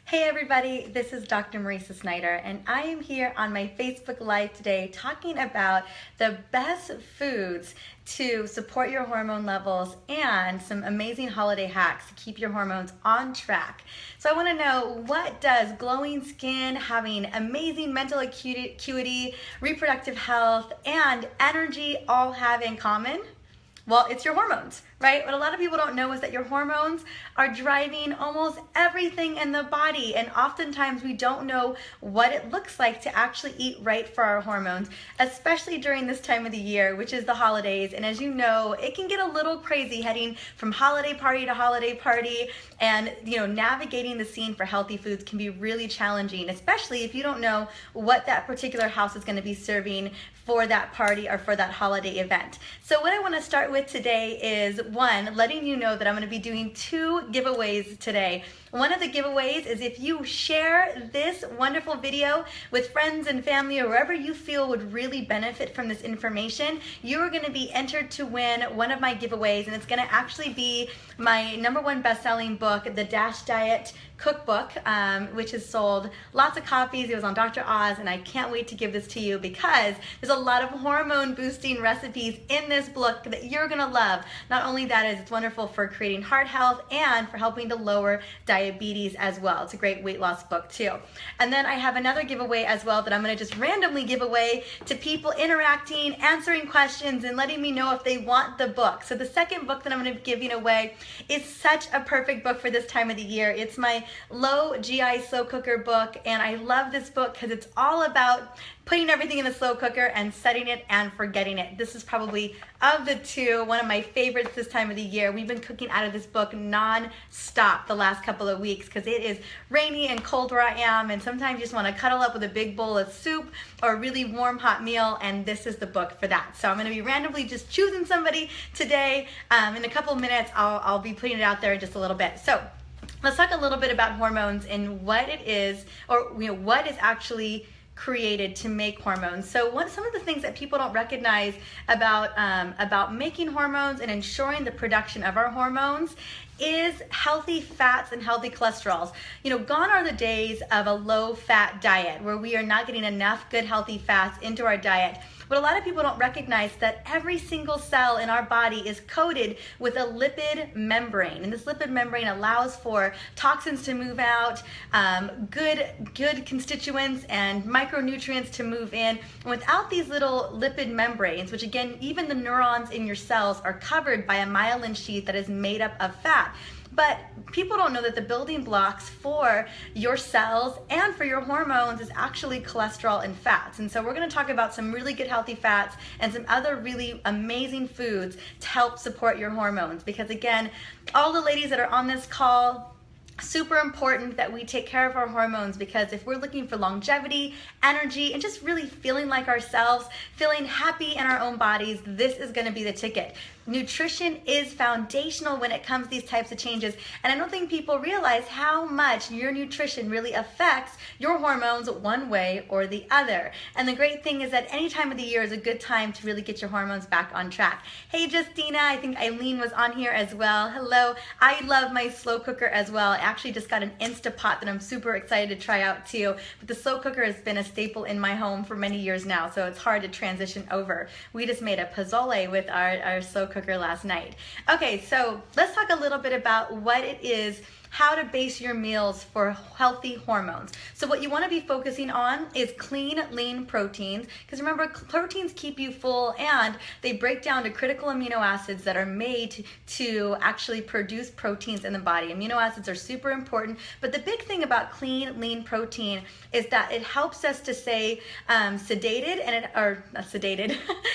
Hey everybody, this is Dr. Mariza Snyder, and I am here on my Facebook Live today talking about the best foods to support your hormone levels and some amazing holiday hacks to keep your hormones on track. So I want to know, what does glowing skin, having amazing mental acuity, reproductive health, and energy all have in common? Well, it's your hormones, right? What a lot of people don't know is that your hormones are driving almost everything in the body, and oftentimes we don't know what it looks like to actually eat right for our hormones, especially during this time of the year, which is the holidays. And as you know, it can get a little crazy heading from holiday party to holiday party, and navigating the scene for healthy foods can be really challenging, especially if you don't know what that particular house is going to be serving for that party or for that holiday event. So what I want to start with today is, one, letting you know that I'm going to be doing 2 giveaways today. One of the giveaways is if you share this wonderful video with friends and family or wherever you feel would really benefit from this information, you are going to be entered to win one of my giveaways, and it's going to actually be my #1 best-selling book, The DASH Diet Cookbook, which has sold lots of copies. It was on Dr. Oz, and I can't wait to give this to you because there's a lot of hormone boosting recipes in this book that you're going to love. Not only that, it's wonderful for creating heart health and for helping to lower diabetes as well. It's a great weight loss book too. And then I have another giveaway as well that I'm going to just randomly give away to people interacting, answering questions, and letting me know if they want the book. So the second book that I'm going to be giving away is such a perfect book for this time of the year. It's my Low GI Slow Cooker book, and I love this book because it's all about putting everything in the slow cooker and setting it and forgetting it. This is probably, of the 2, one of my favorites this time of the year. We've been cooking out of this book non-stop the last couple of weeks because it is rainy and cold where I am, and sometimes you just want to cuddle up with a big bowl of soup or a really warm hot meal, and this is the book for that. So I'm going to be randomly just choosing somebody today. In a couple of minutes, I'll be putting it out there in just a little bit. So let's talk a little bit about hormones and what it is, or what is actually created to make hormones. So some of the things that people don't recognize about making hormones and ensuring the production of our hormones is healthy fats and healthy cholesterols. Gone are the days of a low-fat diet where we are not getting enough good healthy fats into our diet. But a lot of people don't recognize that every single cell in our body is coated with a lipid membrane, and this lipid membrane allows for toxins to move out, good constituents and micronutrients to move in. And without these little lipid membranes, which again, even the neurons in your cells are covered by a myelin sheath that is made up of fat. But people don't know that the building blocks for your cells and for your hormones is actually cholesterol and fats. And so we're going to talk about some really good healthy fats and some other really amazing foods to help support your hormones. Because again, all the ladies that are on this call, super important that we take care of our hormones, because if we're looking for longevity, energy, and just really feeling like ourselves, feeling happy in our own bodies, this is going to be the ticket. Nutrition is foundational when it comes to these types of changes, and I don't think people realize how much your nutrition really affects your hormones one way or the other. And the great thing is that any time of the year is a good time to really get your hormones back on track. Hey Justina, I think Eileen was on here as well. Hello. I love my slow cooker as well. I actually just got an Instapot that I'm super excited to try out too, but the slow cooker has been a staple in my home for many years now, so it's hard to transition over. We just made a pozole with our slow cooker last night. Okay, so let's talk a little bit about what it is, how to base your meals for healthy hormones. So what you want to be focusing on is clean, lean proteins, because remember, proteins keep you full and they break down to critical amino acids that are made to actually produce proteins in the body. Amino acids are super important, but the big thing about clean, lean protein is that it helps us to stay sedated,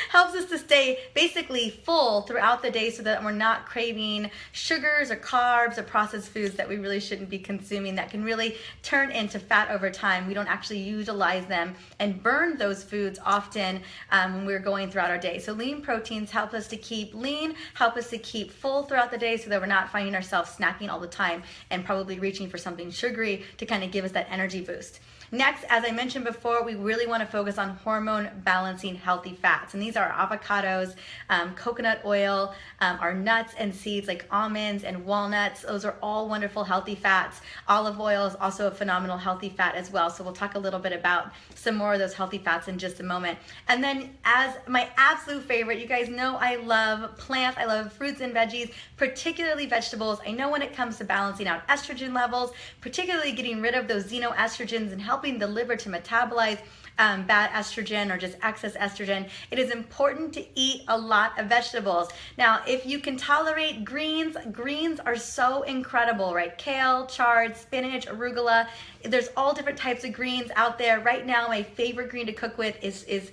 helps us to stay basically full throughout the day so that we're not craving sugars or carbs or processed foods that we really shouldn't be consuming, that can really turn into fat over time. We don't actually utilize them and burn those foods often when we're going throughout our day. So lean proteins help us to keep lean, help us to keep full throughout the day so that we're not finding ourselves snacking all the time and probably reaching for something sugary to kind of give us that energy boost. Next, as I mentioned before, we really want to focus on hormone balancing healthy fats. And these are avocados, coconut oil, our nuts and seeds like almonds and walnuts. Those are all wonderful wonderful healthy fats. Olive oil is also a phenomenal healthy fat as well. So we'll talk a little bit about some more of those healthy fats in just a moment. And then as my absolute favorite, you guys know I love plants. I love fruits and veggies, particularly vegetables. I know when it comes to balancing out estrogen levels, particularly getting rid of those xenoestrogens and helping the liver to metabolize bad estrogen or just excess estrogen, it is important to eat a lot of vegetables. Now, if you can tolerate greens, greens are so incredible, right? Kale, chard, spinach, arugula. There's all different types of greens out there. Right now, my favorite green to cook with is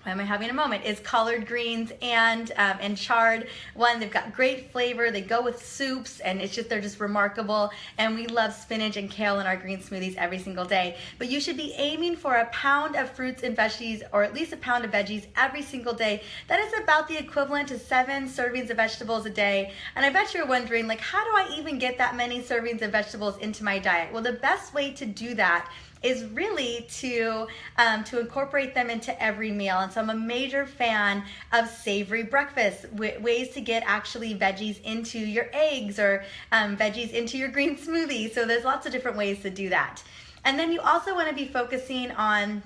why am I having a moment, is collard greens and chard. One, they've got great flavor. They go with soups, and they're just remarkable. And we love spinach and kale in our green smoothies every single day. But you should be aiming for a pound of fruits and veggies, or at least a pound of veggies every single day. That is about the equivalent to 7 servings of vegetables a day. And I bet you're wondering, like, how do I even get that many servings of vegetables into my diet? Well, the best way to do that is really to incorporate them into every meal. And so I'm a major fan of savory breakfasts, ways to get actually veggies into your eggs or veggies into your green smoothie. So there's lots of different ways to do that. And then you also want to be focusing on,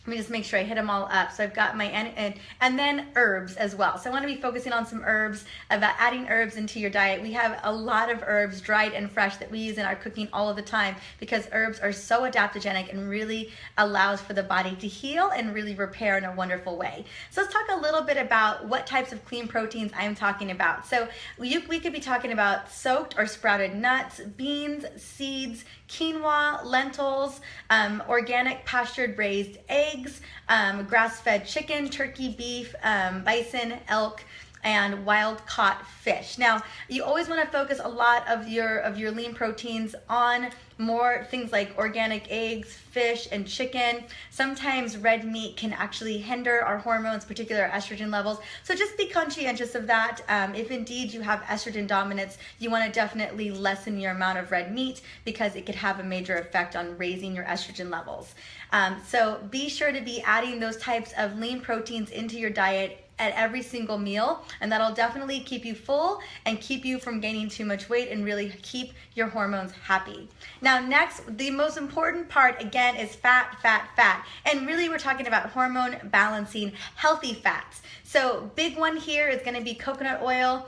let me just make sure I hit them all up. So I've got my, and then herbs as well. So I want to be focusing on some herbs, about adding herbs into your diet. We have a lot of herbs, dried and fresh, that we use in our cooking all of the time, because herbs are so adaptogenic and really allows for the body to heal and really repair in a wonderful way. So let's talk a little bit about what types of clean proteins I'm talking about. So we could be talking about soaked or sprouted nuts, beans, seeds, quinoa, lentils, organic pastured raised eggs, grass-fed chicken, turkey, beef, bison, elk, and wild-caught fish. Now, you always want to focus a lot of your lean proteins on more things like organic eggs, fish, and chicken. Sometimes red meat can actually hinder our hormones, particularly our estrogen levels. So just be conscientious of that. If indeed you have estrogen dominance, you want to definitely lessen your amount of red meat, because it could have a major effect on raising your estrogen levels. So be sure to be adding those types of lean proteins into your diet at every single meal, and that'll definitely keep you full and keep you from gaining too much weight and really keep your hormones happy. Now next, the most important part again is fat, fat, fat. And really we're talking about hormone balancing healthy fats. So big one here is going to be coconut oil.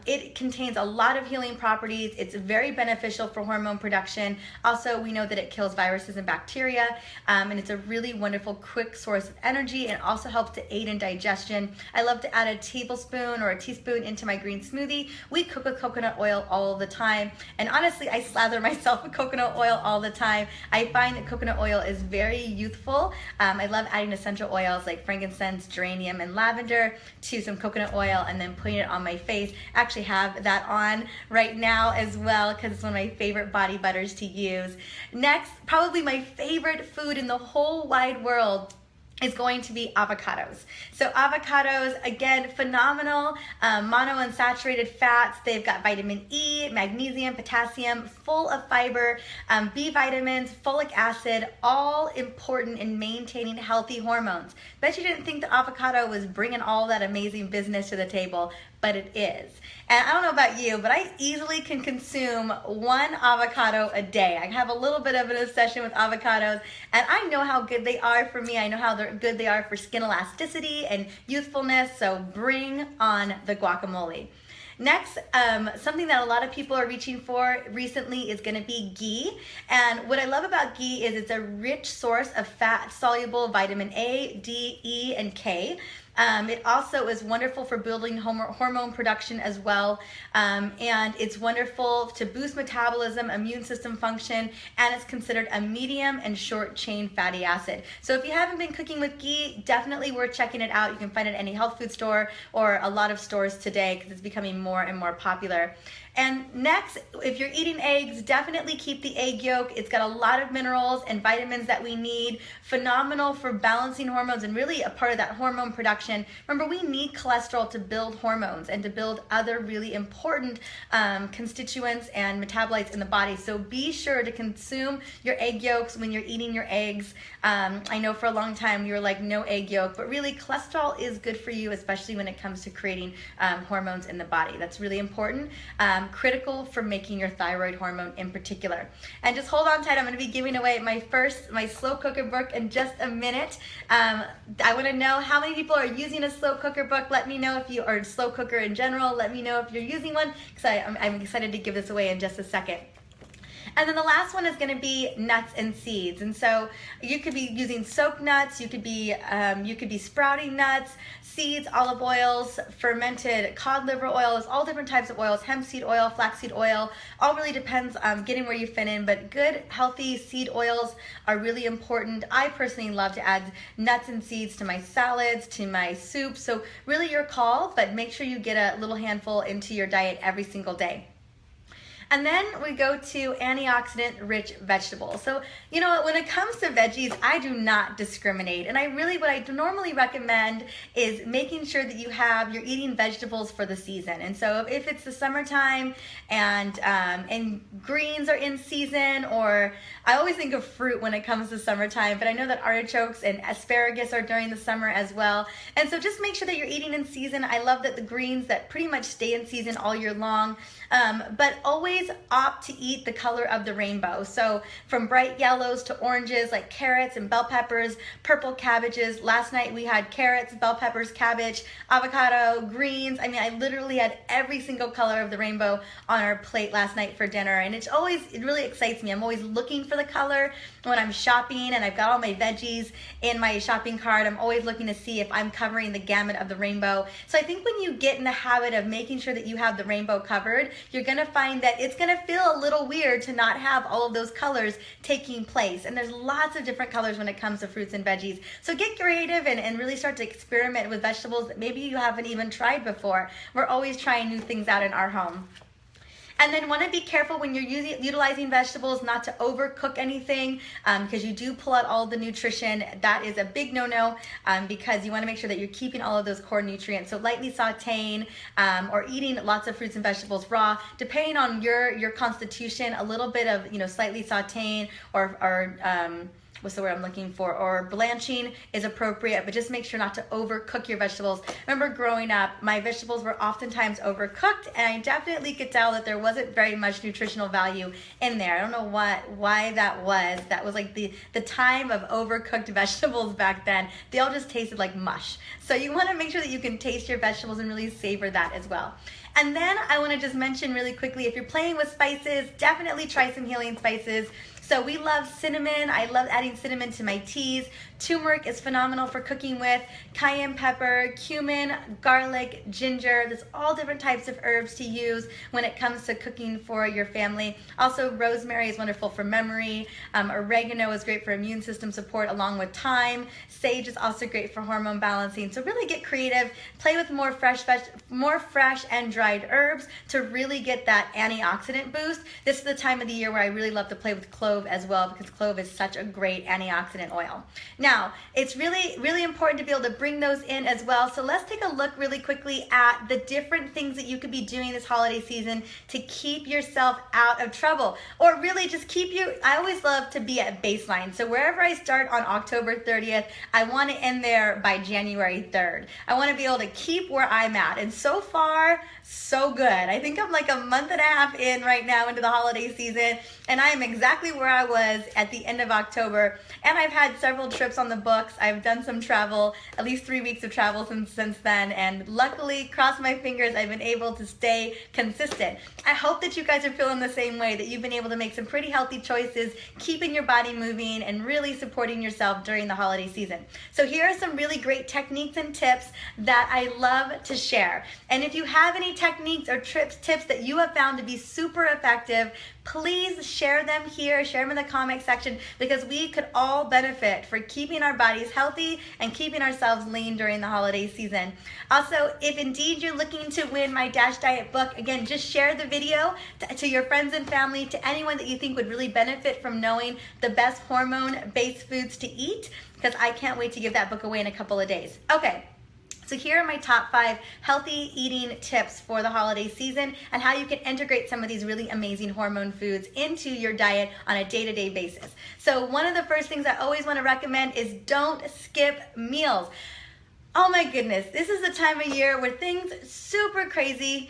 It contains a lot of healing properties. It's very beneficial for hormone production. Also, we know that it kills viruses and bacteria, and it's a really wonderful quick source of energy, and also helps to aid in digestion. I love to add a tablespoon or a teaspoon into my green smoothie. We cook with coconut oil all the time, and honestly, I slather myself with coconut oil all the time. I find that coconut oil is very youthful. I love adding essential oils like frankincense, geranium, and lavender to some coconut oil, and then putting it on my face. I actually have that on right now as well, because it's one of my favorite body butters to use. Next, probably my favorite food in the whole wide world is going to be avocados. So avocados, again, phenomenal monounsaturated fats. They've got vitamin E, magnesium, potassium, full of fiber, B vitamins, folic acid, all important in maintaining healthy hormones. Bet you didn't think the avocado was bringing all that amazing business to the table, but it is. And I don't know about you, but I easily can consume 1 avocado a day. I have a little bit of an obsession with avocados, and I know how good they are for me. I know how good they are for skin elasticity and youthfulness, so bring on the guacamole. Next, something that a lot of people are reaching for recently is going to be ghee. And what I love about ghee is it's a rich source of fat-soluble vitamin A, D, E, and K. It also is wonderful for building hormone production as well, and it's wonderful to boost metabolism, immune system function, and it's considered a medium and short chain fatty acid. So if you haven't been cooking with ghee, definitely worth checking it out. You can find it at any health food store or a lot of stores today, because it's becoming more and more popular. And next, if you're eating eggs, definitely keep the egg yolk. It's got a lot of minerals and vitamins that we need. Phenomenal for balancing hormones and really a part of that hormone production. Remember, we need cholesterol to build hormones and to build other really important constituents and metabolites in the body. So be sure to consume your egg yolks when you're eating your eggs. I know for a long time you were like, no egg yolk, but really cholesterol is good for you, especially when it comes to creating hormones in the body. That's really important. critical for making your thyroid hormone in particular. And just hold on tight, I'm going to be giving away my slow cooker book in just a minute. I want to know how many people are using a slow cooker book. Let me know if you are a slow cooker in general. Let me know if you're using one, because I'm excited to give this away in just a second. And then the last one is going to be nuts and seeds. And so you could be using soaked nuts, you could be sprouting nuts, seeds, olive oils, fermented cod liver oils, all different types of oils, hemp seed oil, flaxseed oil. All really depends on getting where you fit in, but good, healthy seed oils are really important. I personally love to add nuts and seeds to my salads, to my soup. So really your call, but make sure you get a little handful into your diet every single day. And then we go to antioxidant-rich vegetables. So, you know, when it comes to veggies, I do not discriminate. And what I normally recommend is making sure that you're eating vegetables for the season. And so if it's the summertime and greens are in season, or I always think of fruit when it comes to summertime, but I know that artichokes and asparagus are during the summer as well. And so just make sure that you're eating in season. I love that the greens that pretty much stay in season all year long, but always opt to eat the color of the rainbow. So from bright yellows to oranges, like carrots and bell peppers, purple cabbages. Last night we had carrots, bell peppers, cabbage, avocado, greens. I mean, I literally had every single color of the rainbow on our plate last night for dinner. And it really excites me. I'm always looking for the color when I'm shopping, and I've got all my veggies in my shopping cart. I'm always looking to see if I'm covering the gamut of the rainbow. So I think when you get in the habit of making sure that you have the rainbow covered, you're gonna find that it's gonna feel a little weird to not have all of those colors taking place. And there's lots of different colors when it comes to fruits and veggies. So get creative and really start to experiment with vegetables that maybe you haven't even tried before. We're always trying new things out in our home. And then want to be careful when you're utilizing vegetables not to overcook anything, because you do pull out all the nutrition. That is a big no-no, because you want to make sure that you're keeping all of those core nutrients. So lightly sauteing or eating lots of fruits and vegetables raw, depending on your constitution, a little bit of, slightly sauteing or what's the word I'm looking for, or blanching is appropriate, but just make sure not to overcook your vegetables. Remember growing up, my vegetables were oftentimes overcooked, and I definitely could tell that there wasn't very much nutritional value in there. I don't know why that was. That was like the time of overcooked vegetables back then. They all just tasted like mush. So you want to make sure that you can taste your vegetables and really savor that as well. And then I want to just mention really quickly, if you're playing with spices, definitely try some healing spices. So we love cinnamon. I love adding cinnamon to my teas. Turmeric is phenomenal for cooking with. Cayenne pepper, cumin, garlic, ginger. There's all different types of herbs to use when it comes to cooking for your family. Also, rosemary is wonderful for memory. Oregano is great for immune system support along with thyme. Sage is also great for hormone balancing. So really get creative. Play with more fresh and dried herbs to really get that antioxidant boost. This is the time of the year where I really love to play with clove as well, because clove is such a great antioxidant oil. Now, it's really, really important to be able to bring those in as well. So let's take a look really quickly at the different things that you could be doing this holiday season to keep yourself out of trouble, or really just keep you. I always love to be at baseline. So wherever I start on October 30th, I want to end there by January 3rd. I want to be able to keep where I'm at. And so far, so good. I think I'm like a month and a half in right now into the holiday season, and I am exactly where I was at the end of October. And I've had several trips on the books. I've done some travel, at least 3 weeks of travel since then, and luckily, cross my fingers, I've been able to stay consistent. I hope that you guys are feeling the same way, that you've been able to make some pretty healthy choices, keeping your body moving and really supporting yourself during the holiday season. So here are some really great techniques and tips that I love to share. And if you have any techniques or tips that you have found to be super effective, please share them here, share them in the comment section, because we could all benefit for keeping our bodies healthy and keeping ourselves lean during the holiday season. Also, if indeed you're looking to win my Dash Diet book, again, just share the video to your friends and family, to anyone that you think would really benefit from knowing the best hormone-based foods to eat, because I can't wait to give that book away in a couple of days. Okay. So here are my top 5 healthy eating tips for the holiday season, and how you can integrate some of these really amazing hormone foods into your diet on a day-to-day basis. So one of the first things I always want to recommend is don't skip meals. Oh my goodness, this is the time of year where things super crazy.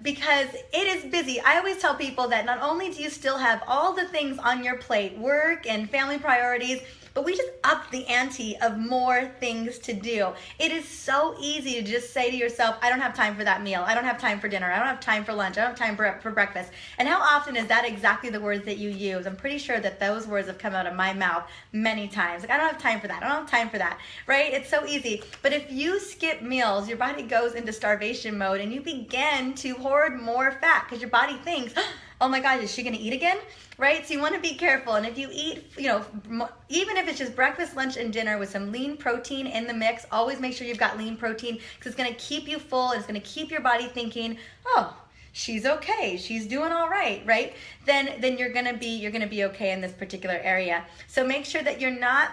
because it is busy. I always tell people that not only do you still have all the things on your plate, work and family priorities, but we just up the ante of more things to do. It is so easy to just say to yourself, I don't have time for that meal. I don't have time for dinner. I don't have time for lunch. I don't have time for breakfast. And how often is that exactly the words that you use? I'm pretty sure that those words have come out of my mouth many times. Like, I don't have time for that. I don't have time for that, right? It's so easy. But if you skip meals, your body goes into starvation mode and you begin to hoard more fat because your body thinks, oh my gosh, is she going to eat again? Right? So you want to be careful. And if you eat, even if it's just breakfast, lunch, and dinner with some lean protein in the mix, always make sure you've got lean protein because it's going to keep you full. And it's going to keep your body thinking, oh, she's okay. She's doing all right, right? Then you're going to be okay in this particular area. So make sure that you're not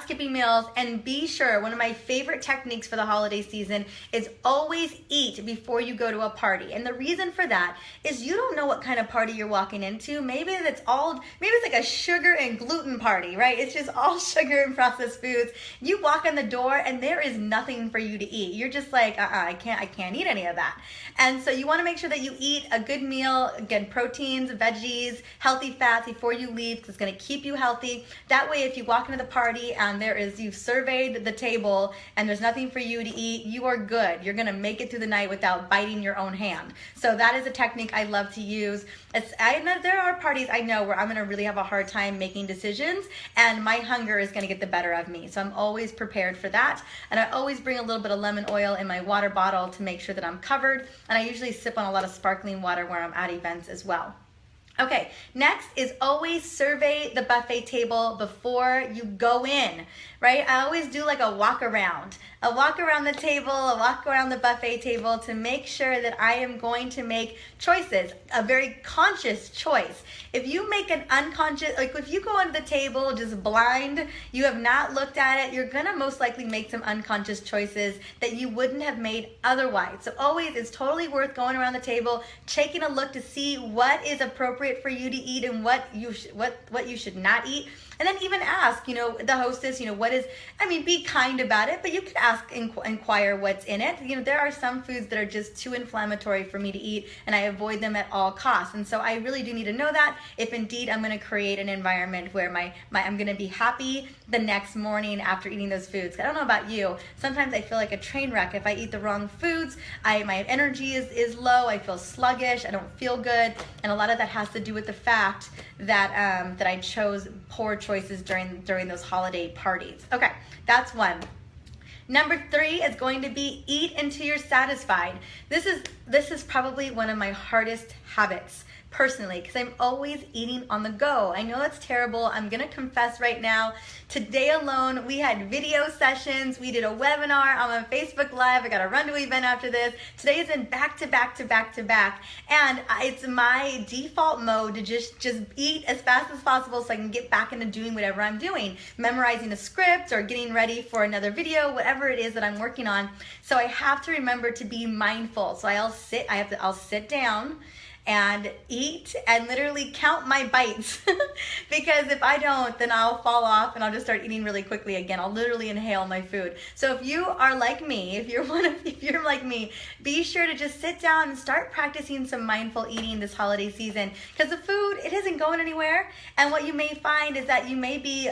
skipping meals, and be sure, one of my favorite techniques for the holiday season is always eat before you go to a party. And the reason for that is you don't know what kind of party you're walking into. Maybe it's like a sugar and gluten party, right? It's just all sugar and processed foods. You walk in the door and there is nothing for you to eat. You're just like, I can't eat any of that. And so you want to make sure that you eat a good meal, again, proteins, veggies, healthy fats before you leave because it's going to keep you healthy. That way, if you walk into the party and you've surveyed the table and there's nothing for you to eat, you are good. You're going to make it through the night without biting your own hand. So that is a technique I love to use. There are parties I know where I'm going to really have a hard time making decisions and my hunger is going to get the better of me. So I'm always prepared for that. And I always bring a little bit of lemon oil in my water bottle to make sure that I'm covered. And I usually sip on a lot of sparkling water where I'm at events as well. Okay, next is always survey the buffet table before you go in, right? I always do like a walk around the table, a walk around the buffet table to make sure that I am going to make choices, a very conscious choice. If you make an unconscious, like if you go on the table just blind, you have not looked at it, you're gonna most likely make some unconscious choices that you wouldn't have made otherwise. So always, it's totally worth going around the table, taking a look to see what is appropriate for you to eat and what you should not eat. And then even ask, the hostess, be kind about it, but you could ask, inquire what's in it. There are some foods that are just too inflammatory for me to eat, and I avoid them at all costs. And so I really do need to know that if indeed I'm going to create an environment where I'm going to be happy the next morning after eating those foods. I don't know about you. Sometimes I feel like a train wreck if I eat the wrong foods. My energy is low. I feel sluggish. I don't feel good. And a lot of that has to do with the fact that I chose poor choices during those holiday parties. Okay, that's one. Number 3 is going to be eat until you're satisfied. This is probably one of my hardest habits personally because I'm always eating on the go. I know that's terrible. I'm gonna confess right now, today alone we had video sessions, we did a webinar, I'm on Facebook Live, I got to run to an event after this. Today has been back to back to back to back, and it's my default mode to just eat as fast as possible so I can get back into doing whatever I'm doing, memorizing a script or getting ready for another video, whatever it is that I'm working on. So I have to remember to be mindful. So I'll sit down and eat and literally count my bites because if I don't, then I'll fall off and I'll just start eating really quickly again. I'll literally inhale my food. So if you are like me, if you're like me, be sure to just sit down and start practicing some mindful eating this holiday season because the food, it isn't going anywhere. And what you may find is that you may be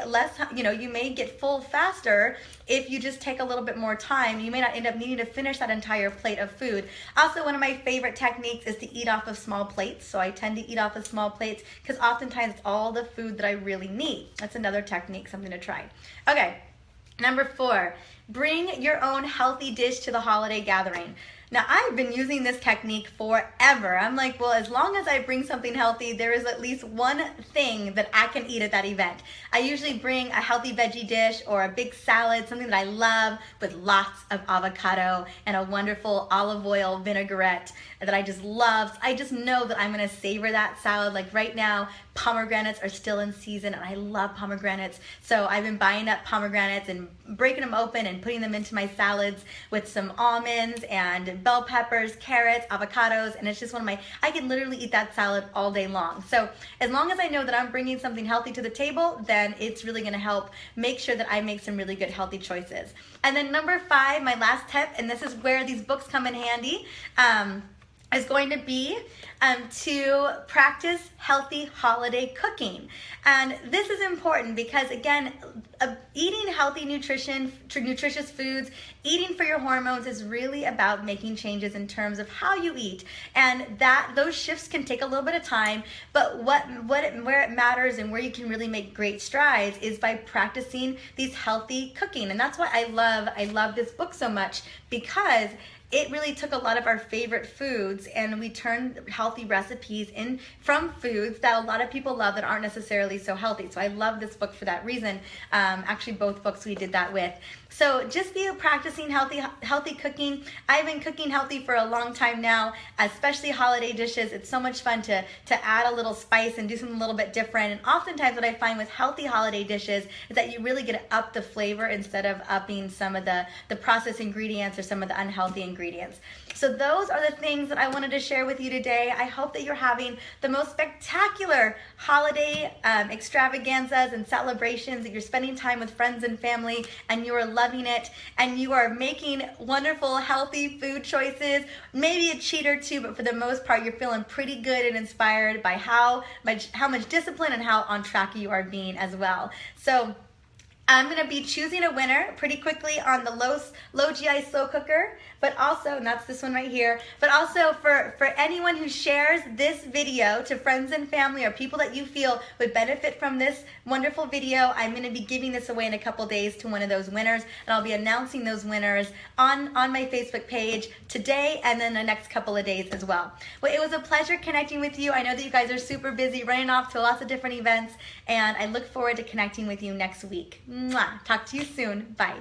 you may get full faster if you just take a little bit more time. You may not end up needing to finish that entire plate of food. Also, one of my favorite techniques is to eat off of small plates. So I tend to eat off of small plates because oftentimes it's all the food that I really need. That's another technique, something to try. Okay, number 4, bring your own healthy dish to the holiday gathering. Now, I've been using this technique forever. I'm like, well, as long as I bring something healthy, there is at least one thing that I can eat at that event. I usually bring a healthy veggie dish or a big salad, something that I love with lots of avocado and a wonderful olive oil vinaigrette that I just love. I just know that I'm gonna savor that salad. Like right now, pomegranates are still in season and I love pomegranates. So I've been buying up pomegranates and breaking them open and putting them into my salads with some almonds and bell peppers, carrots, avocados, and it's just one of my, I can literally eat that salad all day long. So as long as I know that I'm bringing something healthy to the table, then it's really gonna help make sure that I make some really good healthy choices. And then number 5, my last tip, and this is where these books come in handy, is going to be to practice healthy holiday cooking. And this is important because, again, eating healthy nutritious foods, eating for your hormones is really about making changes in terms of how you eat. And those shifts can take a little bit of time, but where it matters and where you can really make great strides is by practicing these healthy cooking. And that's why I love this book so much, because it really took a lot of our favorite foods and we turned healthy recipes in from foods that a lot of people love that aren't necessarily so healthy. So I love this book for that reason. Actually, both books we did that with. So just be practicing healthy cooking. I've been cooking healthy for a long time now, especially holiday dishes. It's so much fun to add a little spice and do something a little bit different. And oftentimes what I find with healthy holiday dishes is that you really get to up the flavor instead of upping some of the processed ingredients or some of the unhealthy ingredients. So those are the things that I wanted to share with you today. I hope that you're having the most spectacular holiday extravaganzas and celebrations, that you're spending time with friends and family and you are loving it and you are making wonderful, healthy food choices, maybe a cheat or two, but for the most part, you're feeling pretty good and inspired by how much discipline and how on track you are being as well. So I'm going to be choosing a winner pretty quickly on the low GI slow cooker, but also, and that's this one right here, but also for anyone who shares this video to friends and family or people that you feel would benefit from this wonderful video, I'm going to be giving this away in a couple days to one of those winners, and I'll be announcing those winners on my Facebook page today and then the next couple of days as well. Well, it was a pleasure connecting with you. I know that you guys are super busy running off to lots of different events, and I look forward to connecting with you next week. Mwah. Talk to you soon. Bye.